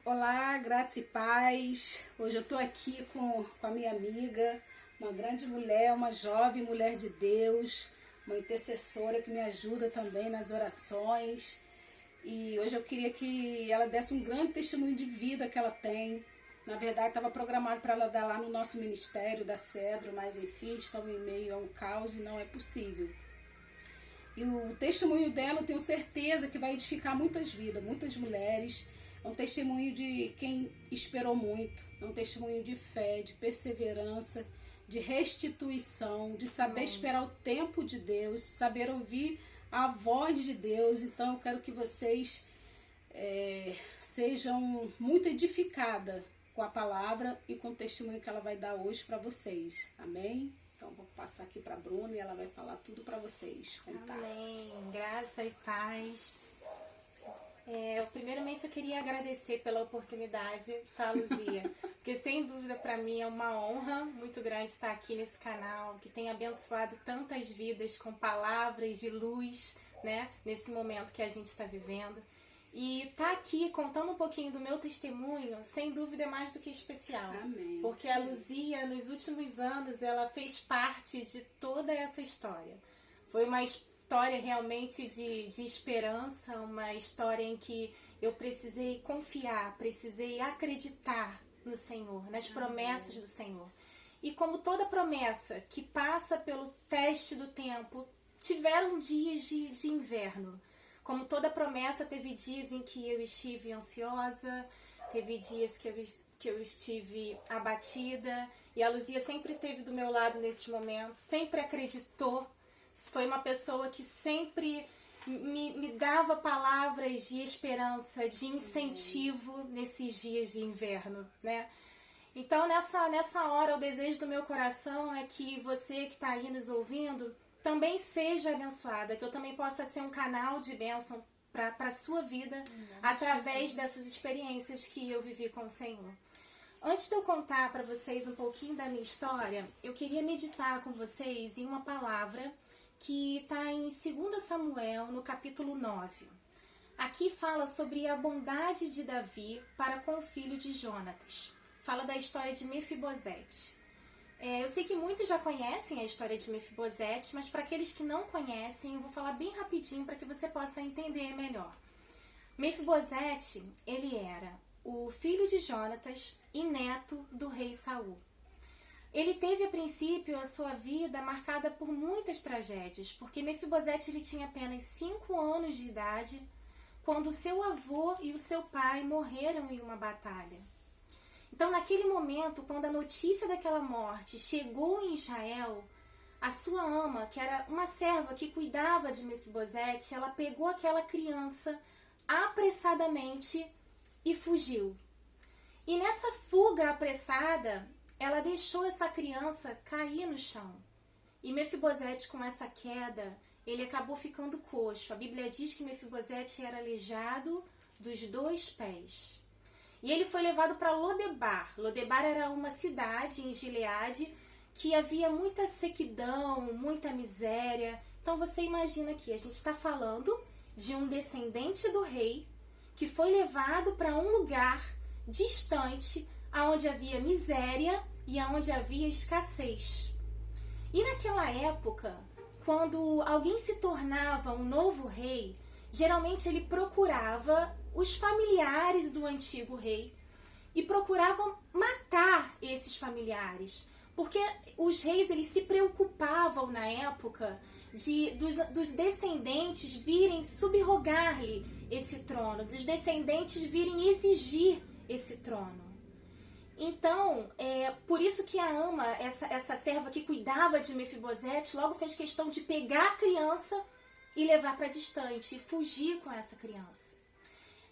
Olá, graça e paz. Hoje eu estou aqui com a minha amiga, uma grande mulher, uma jovem mulher de Deus, uma intercessora que me ajuda também nas orações. E hoje eu queria que ela desse um grande testemunho de vida que ela tem. Na verdade, estava programado para ela dar lá no nosso ministério da Cedro, mas enfim, estamos em meio a um caos e não é possível. E o testemunho dela, eu tenho certeza que vai edificar muitas vidas, muitas mulheres. É um testemunho de quem esperou muito, é um testemunho de fé, de perseverança, de restituição, de saber esperar o tempo de Deus, saber ouvir a voz de Deus. Então eu quero que vocês sejam muito edificadas com a palavra e com o testemunho que ela vai dar hoje para vocês. Amém? Então vou passar aqui para a Bruna e ela vai falar tudo para vocês. Contar. Amém. Graça e paz. Primeiramente eu queria agradecer pela oportunidade, tá, Luzia? Porque sem dúvida para mim é uma honra muito grande estar aqui nesse canal, que tem abençoado tantas vidas com palavras de luz, né? Nesse momento que a gente está vivendo. E tá aqui contando um pouquinho do meu testemunho, sem dúvida é mais do que especial. Amém. Porque a Luzia, nos últimos anos, ela fez parte de toda essa história. Foi uma história realmente de esperança, uma história em que eu precisei confiar, precisei acreditar no Senhor, nas promessas do Senhor. E como toda promessa que passa pelo teste do tempo, tiveram dias de inverno. Como toda promessa, teve dias em que eu estive ansiosa, teve dias que eu estive abatida, e a Luzia sempre esteve do meu lado nesses momentos, sempre acreditou, foi uma pessoa que sempre me dava palavras de esperança, de incentivo nesses dias de inverno, né? Então, nessa hora, o desejo do meu coração é que você que está aí nos ouvindo também seja abençoada, que eu também possa ser um canal de bênção para a sua vida através dessas experiências que eu vivi com o Senhor. Antes de eu contar para vocês um pouquinho da minha história, eu queria meditar com vocês em uma palavra que está em 2 Samuel, no capítulo 9. Aqui fala sobre a bondade de Davi para com o filho de Jonatas. Fala da história de Mefibosete. Eu sei que muitos já conhecem a história de Mefibosete, mas para aqueles que não conhecem, eu vou falar bem rapidinho para que você possa entender melhor. Mefibosete, ele era o filho de Jonatas e neto do rei Saul. Ele teve, a princípio, a sua vida marcada por muitas tragédias, porque Mefibosete ele tinha apenas 5 anos de idade quando seu avô e o seu pai morreram em uma batalha. Então, naquele momento, quando a notícia daquela morte chegou em Israel, a sua ama, que era uma serva que cuidava de Mefibosete, ela pegou aquela criança apressadamente e fugiu. E nessa fuga apressada, ela deixou essa criança cair no chão. E Mefibosete, com essa queda, ele acabou ficando coxo. A Bíblia diz que Mefibosete era aleijado dos 2 pés. E ele foi levado para Lodebar. Lodebar era uma cidade em Gileade que havia muita sequidão, muita miséria. Então você imagina aqui, a gente está falando de um descendente do rei que foi levado para um lugar distante, onde havia miséria e onde havia escassez. E naquela época, quando alguém se tornava um novo rei, geralmente ele procurava os familiares do antigo rei e procuravam matar esses familiares, porque os reis eles se preocupavam na época dos descendentes virem subrogar-lhe esse trono, dos descendentes virem exigir esse trono. Então, por isso que a ama, essa serva que cuidava de Mefibosete, logo fez questão de pegar a criança e levar para distante, e fugir com essa criança.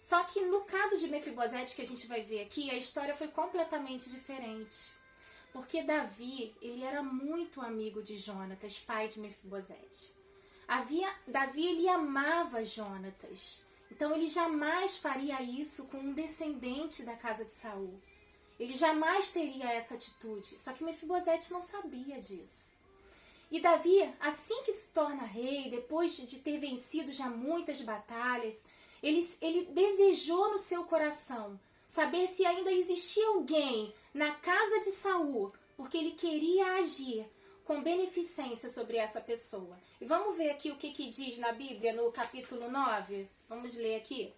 Só que no caso de Mefibosete, que a gente vai ver aqui, a história foi completamente diferente. Porque Davi, ele era muito amigo de Jonatas, pai de Mefibosete. Davi, ele amava Jonatas. Então ele jamais faria isso com um descendente da casa de Saul. Ele jamais teria essa atitude. Só que Mefibosete não sabia disso. E Davi, assim que se torna rei, depois de ter vencido já muitas batalhas, ele desejou no seu coração saber se ainda existia alguém na casa de Saul, porque ele queria agir com beneficência sobre essa pessoa. E vamos ver aqui o que diz na Bíblia no capítulo 9? Vamos ler aqui.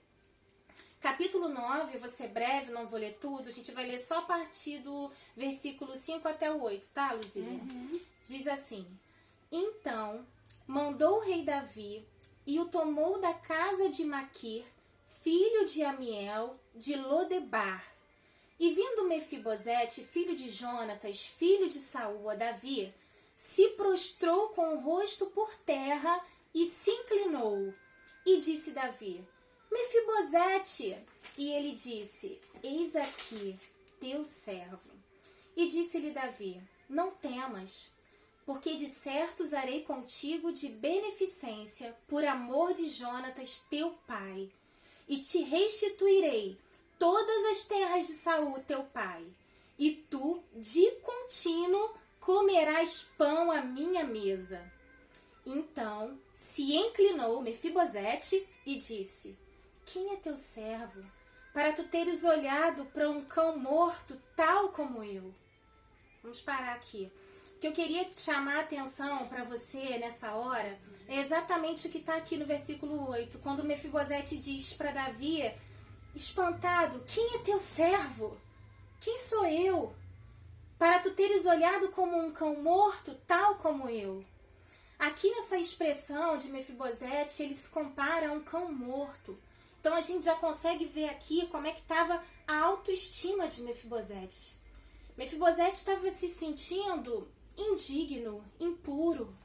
Capítulo 9, eu vou ser breve, não vou ler tudo, a gente vai ler só a partir do versículo 5 até o 8, tá, Luzia? Diz assim: Então mandou o rei Davi e o tomou da casa de Maquir, filho de Amiel, de Lodebar. E vindo Mefibosete, filho de Jonatas, filho de Saul, a Davi, se prostrou com o rosto por terra e se inclinou. E disse Davi: Mefibosete. E ele disse: Eis aqui teu servo. E disse-lhe Davi: Não temas, porque de certo usarei contigo de beneficência por amor de Jonatas teu pai, e te restituirei todas as terras de Saul teu pai, e tu de contínuo comerás pão à minha mesa. Então se inclinou Mefibosete e disse: Quem é teu servo, para tu teres olhado para um cão morto tal como eu? Vamos parar aqui. O que eu queria chamar a atenção para você nessa hora é exatamente o que está aqui no versículo 8, quando Mefibosete diz para Davi, espantado: Quem é teu servo? Quem sou eu? Para tu teres olhado como um cão morto, tal como eu. Aqui nessa expressão de Mefibosete, ele se compara a um cão morto. Então a gente já consegue ver aqui como é que estava a autoestima de Mefibosete. Mefibosete estava se sentindo indigno, impuro.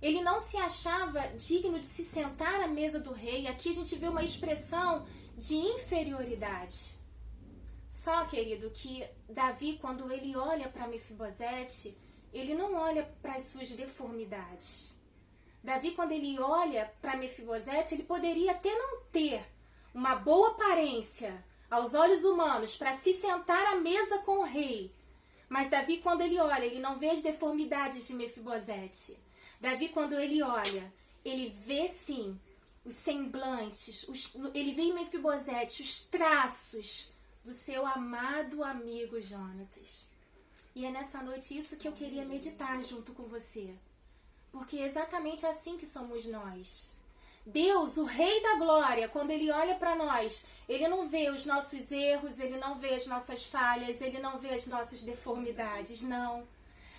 Ele não se achava digno de se sentar à mesa do rei. Aqui a gente vê uma expressão de inferioridade. Só, querido, que Davi, quando ele olha para Mefibosete, ele não olha para as suas deformidades. Davi, quando ele olha para Mefibosete, ele poderia até não ter uma boa aparência aos olhos humanos para se sentar à mesa com o rei. Mas Davi, quando ele olha, ele não vê as deformidades de Mefibosete. Davi, quando ele olha, ele vê sim os semblantes, ele vê em Mefibosete os traços do seu amado amigo Jonatas. E é nessa noite isso que eu queria meditar junto com você. Porque é exatamente assim que somos nós. Deus, o Rei da Glória, quando Ele olha para nós, Ele não vê os nossos erros, Ele não vê as nossas falhas, Ele não vê as nossas deformidades, não.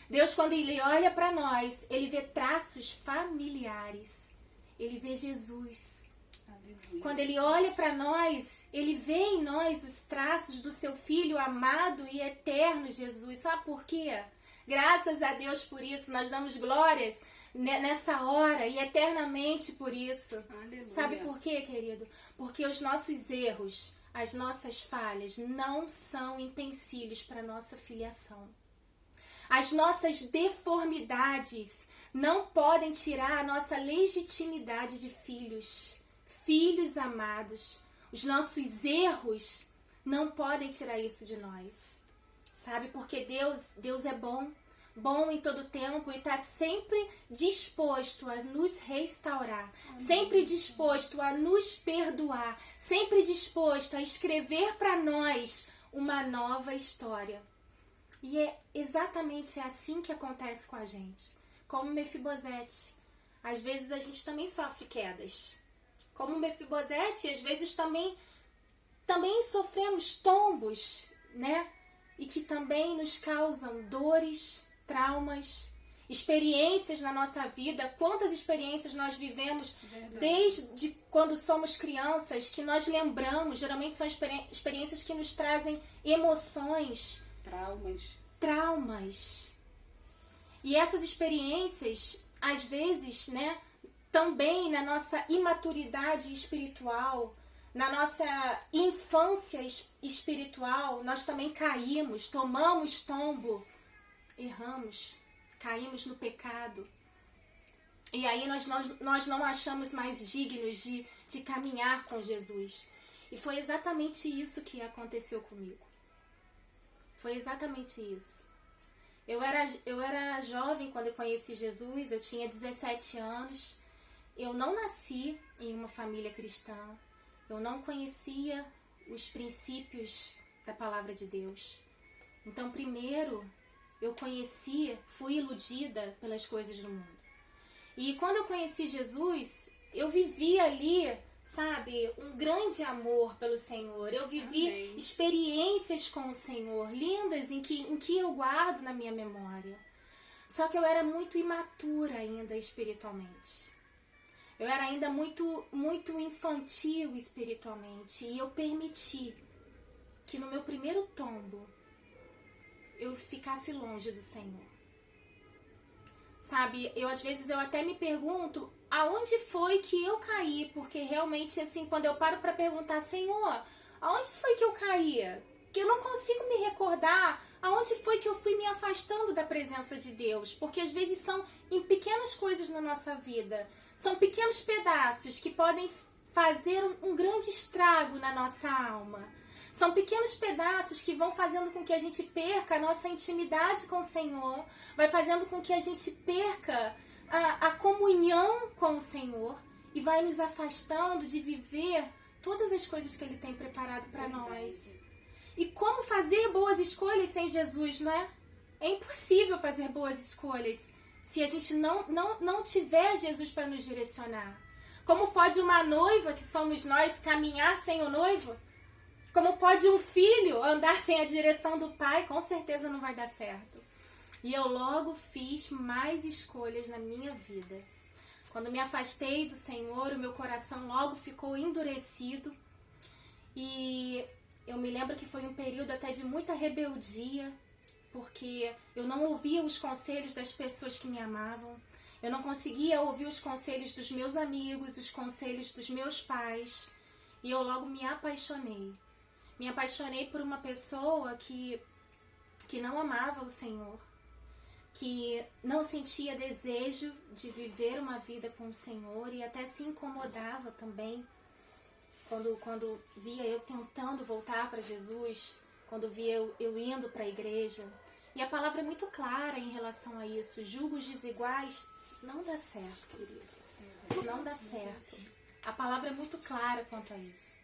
Deus, quando Ele olha para nós, Ele vê traços familiares. Ele vê Jesus. Aleluia. Quando Ele olha para nós, Ele vê em nós os traços do Seu Filho amado e eterno Jesus. Sabe por quê? Graças a Deus por isso, nós damos glórias nessa hora e eternamente por isso. Aleluia. Sabe por quê, querido? Porque os nossos erros, as nossas falhas não são empecilhos para a nossa filiação. As nossas deformidades não podem tirar a nossa legitimidade de filhos, filhos amados. Os nossos não podem tirar isso de nós. Sabe, porque Deus é bom em todo tempo e está sempre disposto a nos restaurar, sempre disposto a nos perdoar, sempre disposto a escrever para nós uma nova história. E é exatamente assim que acontece com a gente. Como Mefibosete, às vezes a gente também sofre quedas. Como Mefibosete, às vezes também sofremos tombos, né? E que também nos causam dores, traumas, experiências na nossa vida. Quantas experiências nós vivemos desde quando somos crianças que nós lembramos, geralmente são experiências que nos trazem emoções, traumas. E essas experiências, às vezes, né, também na nossa imaturidade espiritual, na nossa infância espiritual, nós também caímos, tomamos tombo, erramos, caímos no pecado. E aí nós não achamos mais dignos de caminhar com Jesus. E foi exatamente isso que aconteceu comigo. Foi exatamente isso. Eu era jovem quando eu conheci Jesus, eu tinha 17 anos. Eu não nasci em uma família cristã. Eu não conhecia os princípios da palavra de Deus. Então, primeiro, eu fui iludida pelas coisas do mundo. E quando eu conheci Jesus, eu vivi ali, sabe, um grande amor pelo Senhor. Eu vivi Amém. experiências com o Senhor, lindas, em que eu guardo na minha memória. Só que eu era muito imatura ainda espiritualmente. Eu era ainda muito infantil espiritualmente. E eu permiti que no meu primeiro tombo eu ficasse longe do Senhor. Sabe, às vezes eu até me pergunto aonde foi que eu caí, porque realmente assim, quando eu paro para perguntar, Senhor, aonde foi que eu caí? Que eu não consigo me recordar aonde foi que eu fui me afastando da presença de Deus, porque às vezes são em pequenas coisas na nossa vida, são pequenos pedaços que podem fazer um grande estrago na nossa alma. São pequenos pedaços que vão fazendo com que a gente perca a nossa intimidade com o Senhor, vai fazendo com que a gente perca a comunhão com o Senhor e vai nos afastando de viver todas as coisas que Ele tem preparado para nós. E como fazer boas escolhas sem Jesus, não é? É impossível fazer boas escolhas se a gente não tiver Jesus para nos direcionar. Como pode uma noiva, que somos nós, caminhar sem o noivo? Como pode um filho andar sem a direção do pai? Com certeza não vai dar certo. E eu logo fiz mais escolhas na minha vida. Quando me afastei do Senhor, o meu coração logo ficou endurecido. E eu me lembro que foi um período até de muita rebeldia, porque eu não ouvia os conselhos das pessoas que me amavam. Eu não conseguia ouvir os conselhos dos meus amigos, os conselhos dos meus pais. E eu logo me apaixonei. Me apaixonei por uma pessoa que não amava o Senhor, que não sentia desejo de viver uma vida com o Senhor e até se incomodava também quando via eu tentando voltar para Jesus, quando via eu indo para a igreja. E a palavra é muito clara em relação a isso. Julgos desiguais não dá certo, querido. Não dá certo. A palavra é muito clara quanto a isso.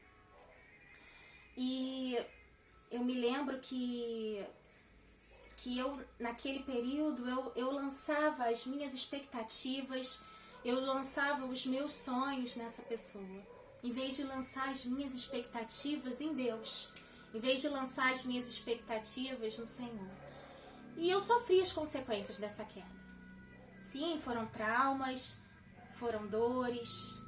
E eu me lembro que eu, naquele período, eu lançava as minhas expectativas, eu lançava os meus sonhos nessa pessoa, em vez de lançar as minhas expectativas em Deus, em vez de lançar as minhas expectativas no Senhor. E eu sofri as consequências dessa queda. Sim, foram traumas, foram dores,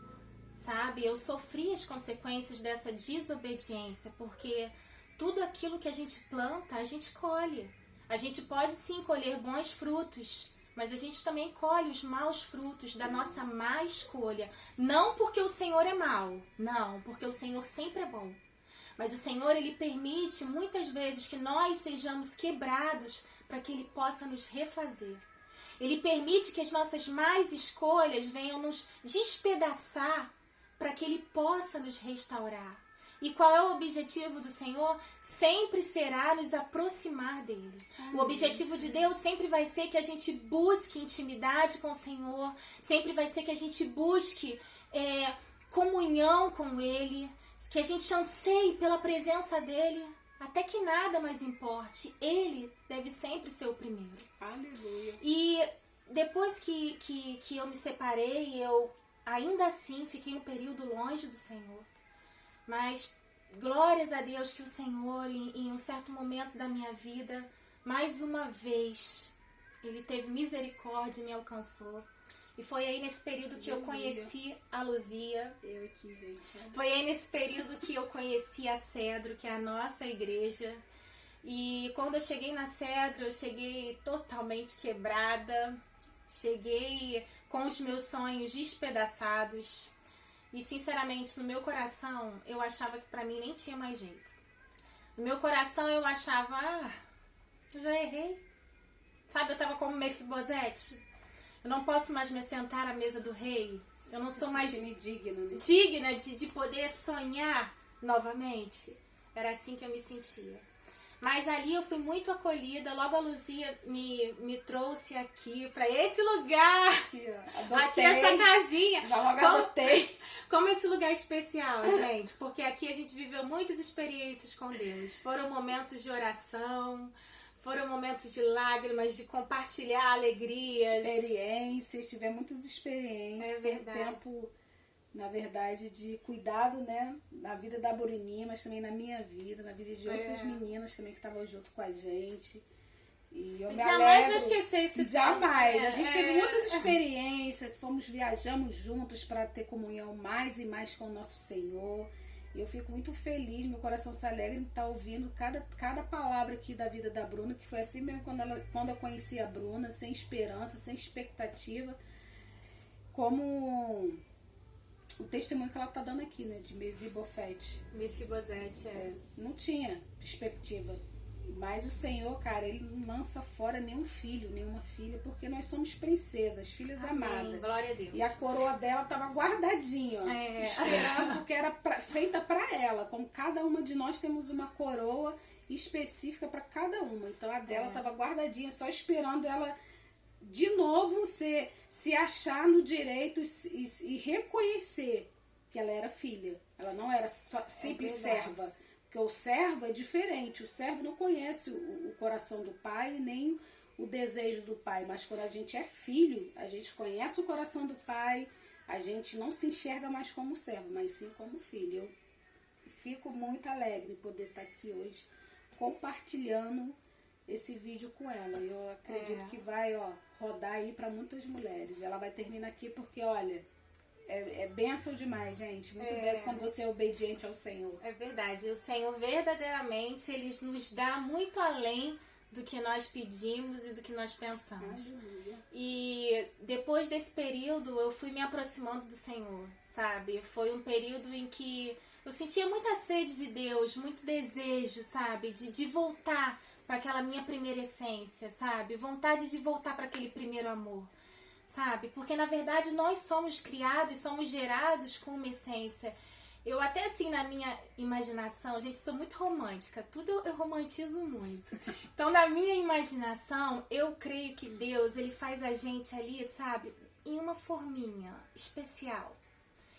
sabe? Eu sofri as consequências dessa desobediência, porque tudo aquilo que a gente planta, a gente colhe. A gente pode sim colher bons frutos, mas a gente também colhe os maus frutos da nossa má escolha. Não porque o Senhor é mau, não, porque o Senhor sempre é bom. Mas o Senhor, Ele permite muitas vezes que nós sejamos quebrados para que Ele possa nos refazer. Ele permite que as nossas más escolhas venham nos despedaçar para que Ele possa nos restaurar. E qual é o objetivo do Senhor? Sempre será nos aproximar dEle. O objetivo de Deus sempre vai ser que a gente busque intimidade com o Senhor, sempre vai ser que a gente busque comunhão com Ele, que a gente anseie pela presença dEle, até que nada mais importe. Ele deve sempre ser o primeiro. Aleluia. E depois que eu me separei, eu ainda assim fiquei um período longe do Senhor. Mas glórias a Deus que o Senhor, em um certo momento da minha vida, mais uma vez, Ele teve misericórdia e me alcançou. E foi aí nesse período que eu conheci a Luzia. Eu aqui, gente. Foi aí nesse período que eu conheci a Cedro, que é a nossa igreja. E quando eu cheguei na Cedro, eu cheguei totalmente quebrada. Cheguei com os meus sonhos despedaçados. E sinceramente, no meu coração, eu achava que pra mim nem tinha mais jeito. No meu coração eu achava, eu já errei. Sabe, eu tava como Mefibosete. Eu não posso mais me sentar à mesa do rei. Eu não sou mais digna de poder sonhar novamente. Era assim que eu me sentia. Mas ali eu fui muito acolhida. Logo a Luzia me trouxe aqui para esse lugar. Aqui, ó, adotei. Aqui essa casinha. Já logo adotei. Como esse lugar é especial, gente. Porque aqui a gente viveu muitas experiências com Deus. Foram momentos de oração. Foram momentos de lágrimas, de compartilhar alegrias. Experiências. Tivemos muitas experiências. É verdade. Tempo, na verdade, de cuidado, né? Na vida da Bruninha, mas também na minha vida, na vida de outras meninas também que estavam junto com a gente. E eu me jamais alegro. vou esquecer esse tempo. Jamais. A gente teve muitas experiências, viajamos juntos para ter comunhão mais e mais com o nosso Senhor. E eu fico muito feliz, meu coração se alegra em estar ouvindo cada palavra aqui da vida da Bruna, que foi assim mesmo quando eu conheci a Bruna, sem esperança, sem expectativa, como o testemunho que ela está dando aqui, né, de Mefibosete. Mefibosete, não tinha perspectiva. Mas o Senhor, cara, Ele não lança fora nenhum filho, nenhuma filha, porque nós somos princesas, filhas amadas. Glória a Deus. E a coroa dela estava guardadinha, ó, esperando, porque era feita para ela. Como cada uma de nós temos uma coroa específica para cada uma. Então a dela estava guardadinha, só esperando ela de novo se achar no direito e reconhecer que ela era filha. Ela não era só simples serva. Porque o servo é diferente. O servo não conhece o coração do pai, nem o desejo do pai. Mas quando a gente é filho, a gente conhece o coração do pai, a gente não se enxerga mais como servo, mas sim como filho. Eu fico muito alegre em poder estar aqui hoje compartilhando esse vídeo com ela. Eu acredito que vai rodar aí para muitas mulheres. Ela vai terminar aqui porque, olha, é bênção demais, gente. Muito bênção quando você é obediente ao Senhor. É verdade. O Senhor verdadeiramente, Ele nos dá muito além do que nós pedimos e do que nós pensamos. Aleluia. E depois desse período, eu fui me aproximando do Senhor, sabe? Foi um período em que eu sentia muita sede de Deus, muito desejo, sabe? De voltar para aquela minha primeira essência, sabe? Vontade de voltar para aquele primeiro amor. Sabe? Porque na verdade nós somos criados, somos gerados com uma essência. Eu até assim na minha imaginação, gente, sou muito romântica, tudo eu romantizo muito. Então na minha imaginação, eu creio que Deus, Ele faz a gente ali, sabe? Em uma forminha especial.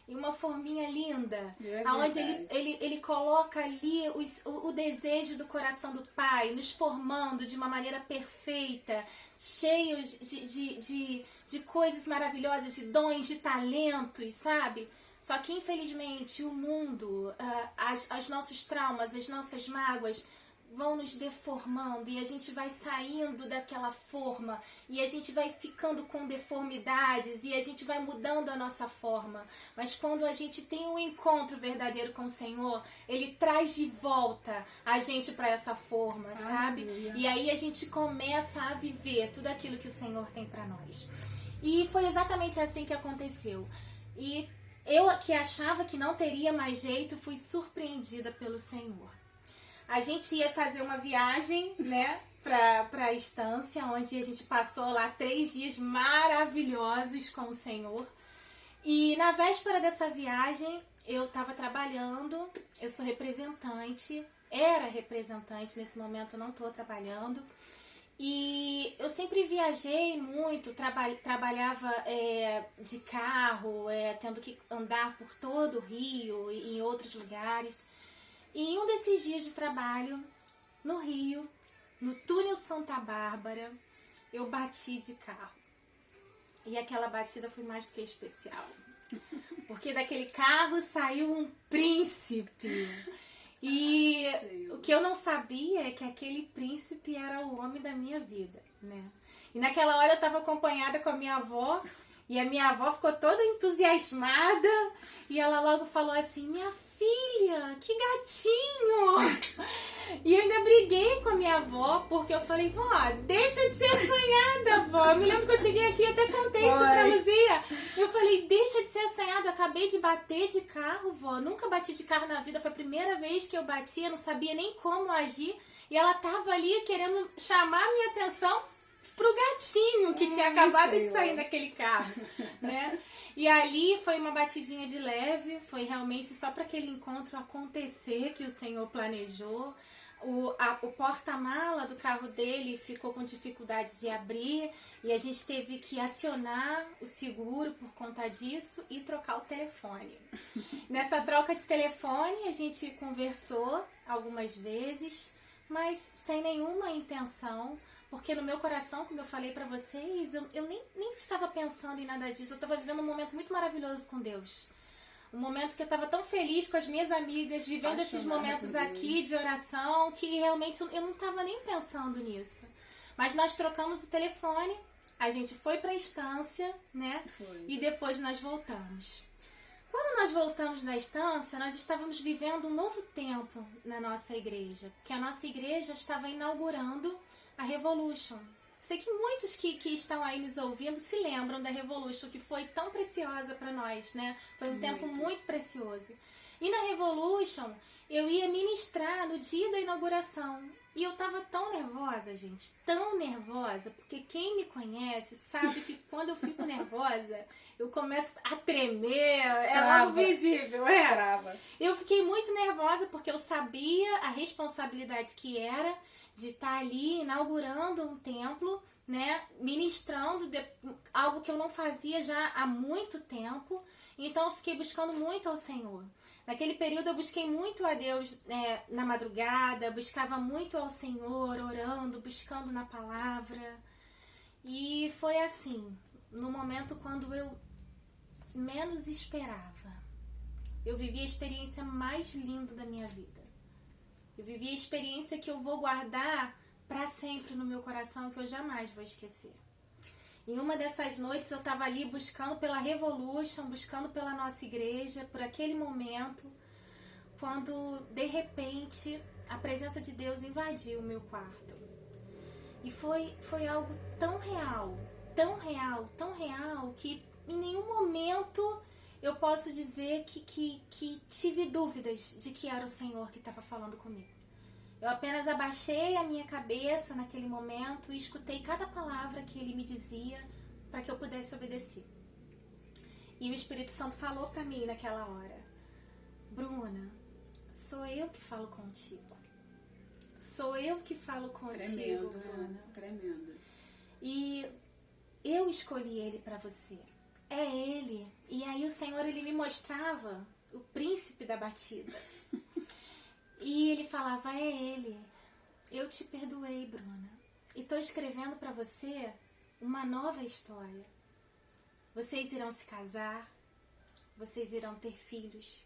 Em uma forminha linda, onde ele coloca ali o desejo do coração do Pai, nos formando de uma maneira perfeita, cheios de coisas maravilhosas, de dons, de talentos, sabe? Só que infelizmente o mundo, os nossos traumas, as nossas mágoas vão nos deformando e a gente vai saindo daquela forma e a gente vai ficando com deformidades e a gente vai mudando a nossa forma. Mas quando a gente tem um encontro verdadeiro com o Senhor, Ele traz de volta a gente para essa forma, sabe? E aí a gente começa a viver tudo aquilo que o Senhor tem para nós. E foi exatamente assim que aconteceu. E eu que achava que não teria mais jeito, fui surpreendida pelo Senhor. A gente ia fazer uma viagem, né, para a estância, onde a gente passou lá 3 dias maravilhosos com o Senhor. E na véspera dessa viagem, eu estava trabalhando, eu sou representante, era representante, nesse momento eu não estou trabalhando. E eu sempre viajei muito, trabalhava de carro, tendo que andar por todo o Rio e em outros lugares. E em um desses dias de trabalho, no Rio, no túnel Santa Bárbara, eu bati de carro. E aquela batida foi mais do que especial. Porque daquele carro saiu um príncipe. E o que eu não sabia é que aquele príncipe era o homem da minha vida, né? E naquela hora eu estava acompanhada com a minha avó. E a minha avó ficou toda entusiasmada e ela logo falou assim, minha filha, que gatinho! E eu ainda briguei com a minha avó, porque eu falei, vó, deixa de ser assanhada, vó. Eu me lembro que eu cheguei aqui e até contei isso pra Luzia. Eu falei, deixa de ser assanhada, eu acabei de bater de carro, vó. Nunca bati de carro na vida, foi a primeira vez que eu bati, eu não sabia nem como agir. E ela tava ali querendo chamar a minha atenção pro gatinho que tinha acabado de sair daquele carro, né? E ali foi uma batidinha de leve, foi realmente só para aquele encontro acontecer que o Senhor planejou. O porta-mala do carro dele ficou com dificuldade de abrir e a gente teve que acionar o seguro por conta disso e trocar o telefone. Nessa troca de telefone a gente conversou algumas vezes, mas sem nenhuma intenção, porque no meu coração, como eu falei pra vocês, eu nem estava pensando em nada disso, eu estava vivendo um momento muito maravilhoso com Deus. Um momento que eu estava tão feliz com as minhas amigas, vivendo esses momentos aqui de oração, que realmente eu não estava nem pensando nisso. Mas nós trocamos o telefone, a gente foi para a estância, né? E depois nós voltamos. Quando nós voltamos da estância, nós estávamos vivendo um novo tempo na nossa igreja, porque a nossa igreja estava inaugurando a Revolution. Sei que muitos que estão aí nos ouvindo se lembram da Revolution, que foi tão preciosa para nós, né? Foi um tempo muito precioso. E na Revolution, eu ia ministrar no dia da inauguração. E eu tava tão nervosa, gente, tão nervosa, porque quem me conhece sabe que quando eu fico nervosa, eu começo a tremer, é logo visível, Eu fiquei muito nervosa porque eu sabia a responsabilidade que era de estar ali inaugurando um templo, né, ministrando algo que eu não fazia já há muito tempo. Então eu fiquei buscando muito ao Senhor. Naquele período eu busquei muito a Deus na madrugada, buscava muito ao Senhor, orando, buscando na palavra. E foi assim, no momento quando eu menos esperava, eu vivi a experiência mais linda da minha vida. Eu vivi a experiência que eu vou guardar para sempre no meu coração, que eu jamais vou esquecer. Em uma dessas noites eu estava ali buscando pela Revolution, buscando pela nossa igreja, por aquele momento, quando de repente a presença de Deus invadiu o meu quarto. E foi algo tão real, que em nenhum momento eu posso dizer que tive dúvidas de que era o Senhor que estava falando comigo. Eu apenas abaixei a minha cabeça naquele momento e escutei cada palavra que Ele me dizia para que eu pudesse obedecer. E o Espírito Santo falou para mim naquela hora: Bruna, sou eu que falo contigo. Sou eu que falo contigo, tremendo, Bruna. Tremendo. E eu escolhi Ele para você. É Ele. E aí o Senhor, Ele me mostrava o príncipe da batida. E Ele falava: é Ele. Eu te perdoei, Bruna. E estou escrevendo para você uma nova história. Vocês irão se casar. Vocês irão ter filhos.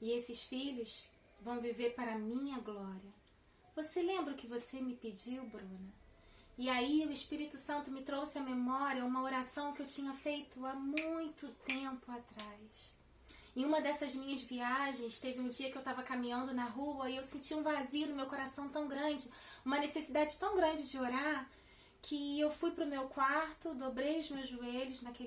E esses filhos vão viver para a minha glória. Você lembra o que você me pediu, Bruna? E aí o Espírito Santo me trouxe à memória uma oração que eu tinha feito há muito tempo atrás. Em uma dessas minhas viagens, teve um dia que eu estava caminhando na rua e eu senti um vazio no meu coração tão grande, uma necessidade tão grande de orar, que eu fui para o meu quarto, dobrei os meus joelhos naquele